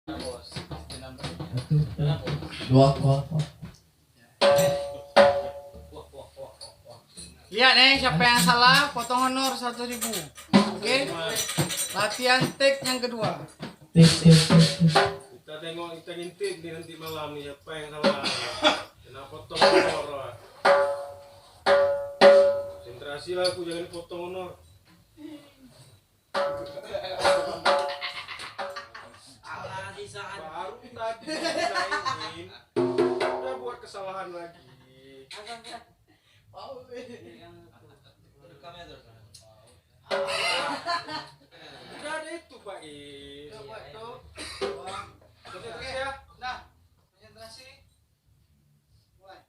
Dua. Lihat siapa yang salah, potong honor 1.000. Oke. Latihan take yang kedua. Kita tengok, kita ngintip nih nanti malam nih apa yang salah. Kenapa potong honor? Konsentrasi lah, aku jangan potong honor. Baru tadi main, udah buat kesalahan lagi. Udah ada itu Pak I. Konsentrasi ya. Nah, konsentrasi. Mulai.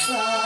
Maafkan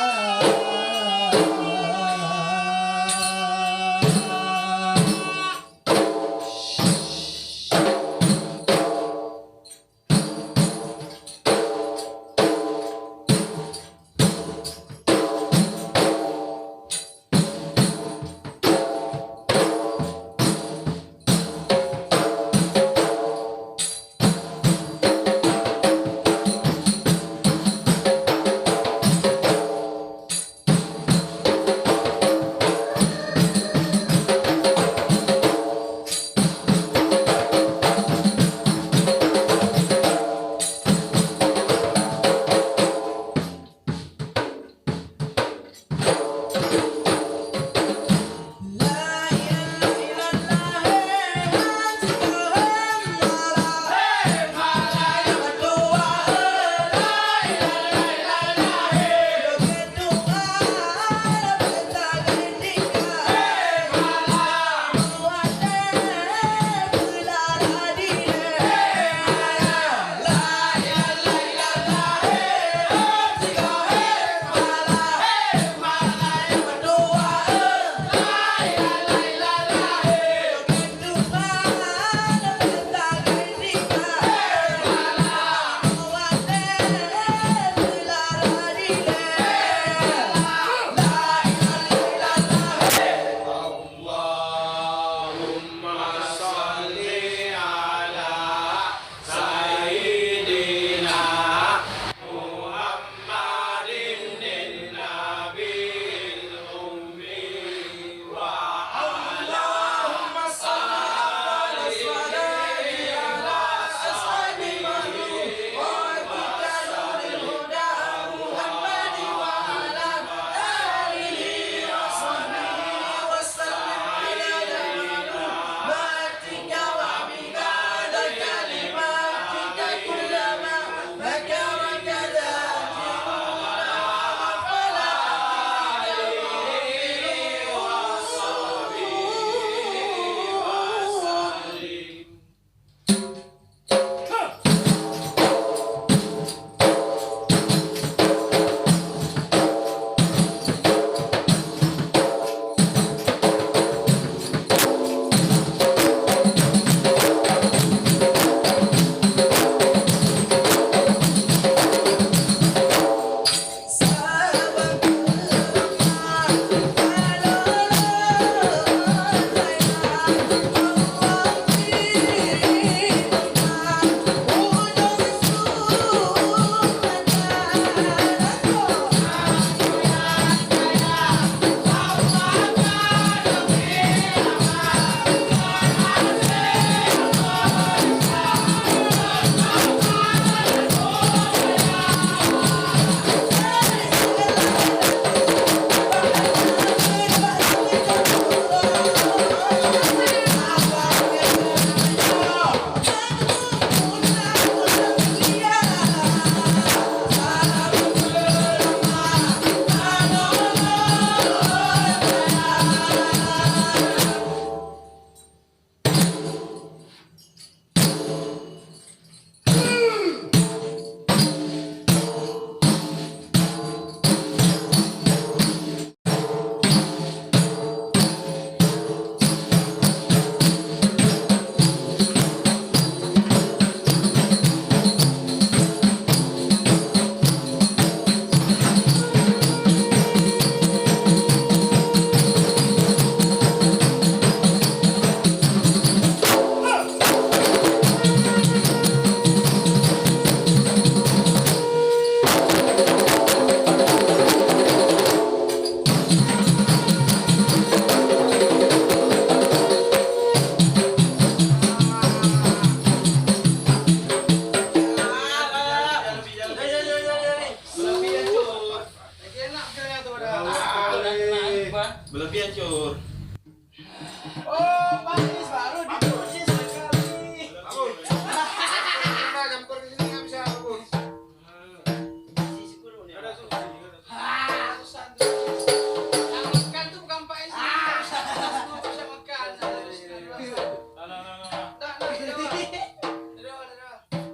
lebih hancur. Oh, Pais baru dikunci sekali. Jam kerja ini nggak bisa bagus. Ada solusi, ada. Yang makan tuh bukan Pais. Bisa makan.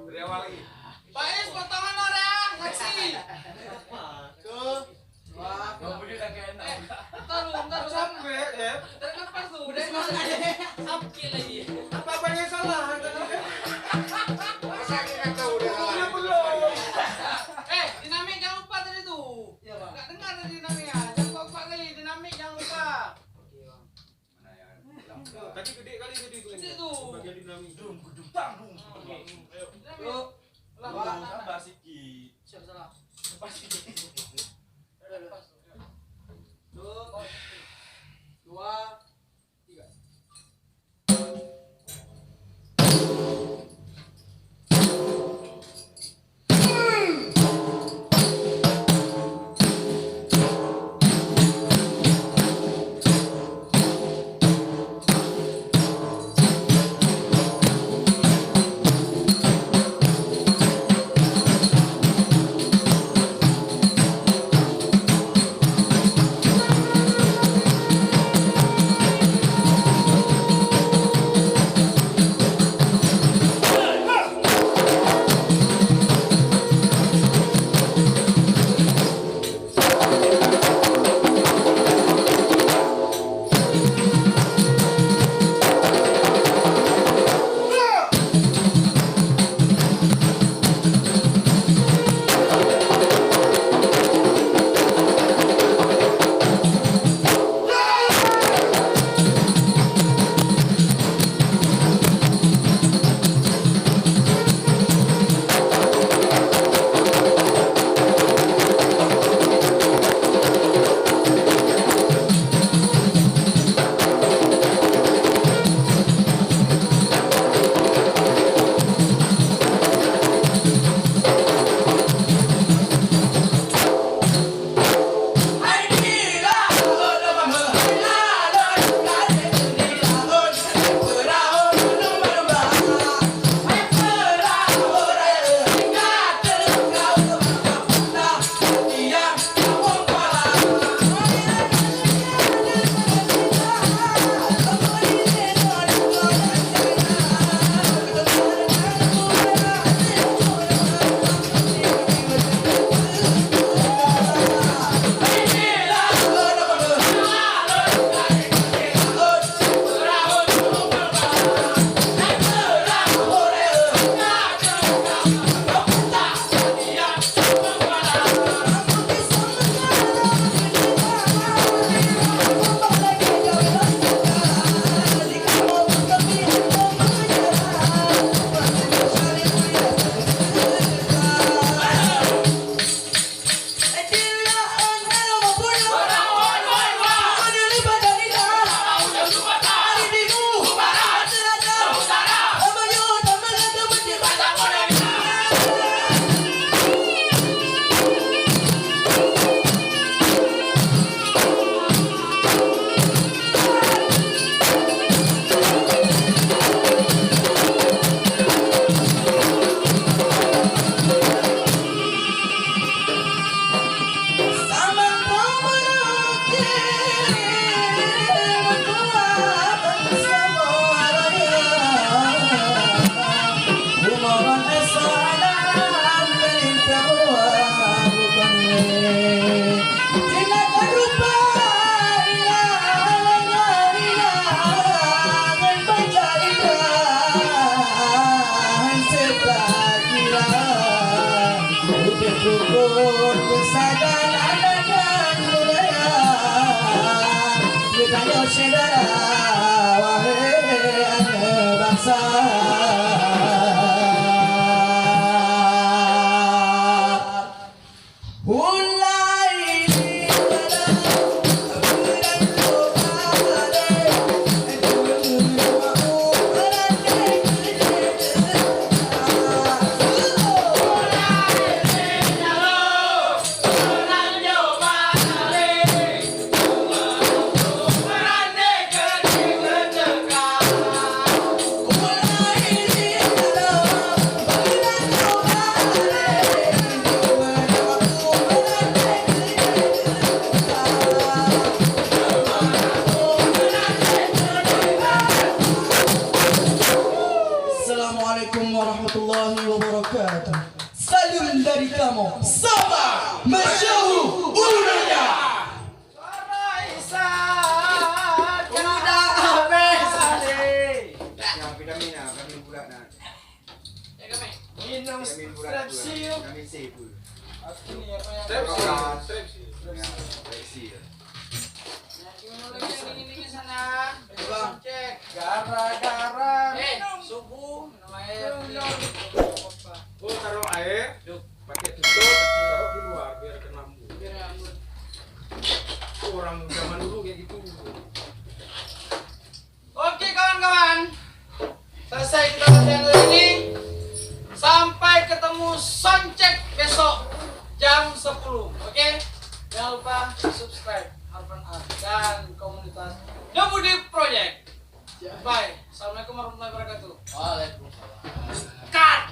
Dari awal lagi. Pais potongan orang ngasih. Taruh Sampai ya. Terlepas tuh. Udah masuk aja. Sakit lagi. Apa yang salah? Masa kita tahu dia salah. Udah belum. Dinamik jangan lupa tadi tuh. Iya, Bang. Enggak dengar tadi dinamiknya. Jangan 4 kali dinamik jangan lupa. Tadi gede kali tadi itu. Gede tuh. Bagian dinamik. Yuk. Sabar sikit. Siapa salah? Lepas sikit. Lepas. 2 3. Strip sih. Gimana lagi yang dingin-dingin sana? Bang. Cek. Gara-gara Subuh minum air. Oh, taruh air, pakai tutup, taruh di luar biar kena embun. Biar nyambut. Orang zaman dulu kayak gitu. Oke kawan-kawan, selesai kita latihan hari ini. Sampai ketemu soundcheck besok jam 10. Oke, jangan lupa subscribe Harpan Art dan komunitas The Budi Project. Bye. Assalamualaikum warahmatullahi wabarakatuh. Waalaikumsalam. Cut.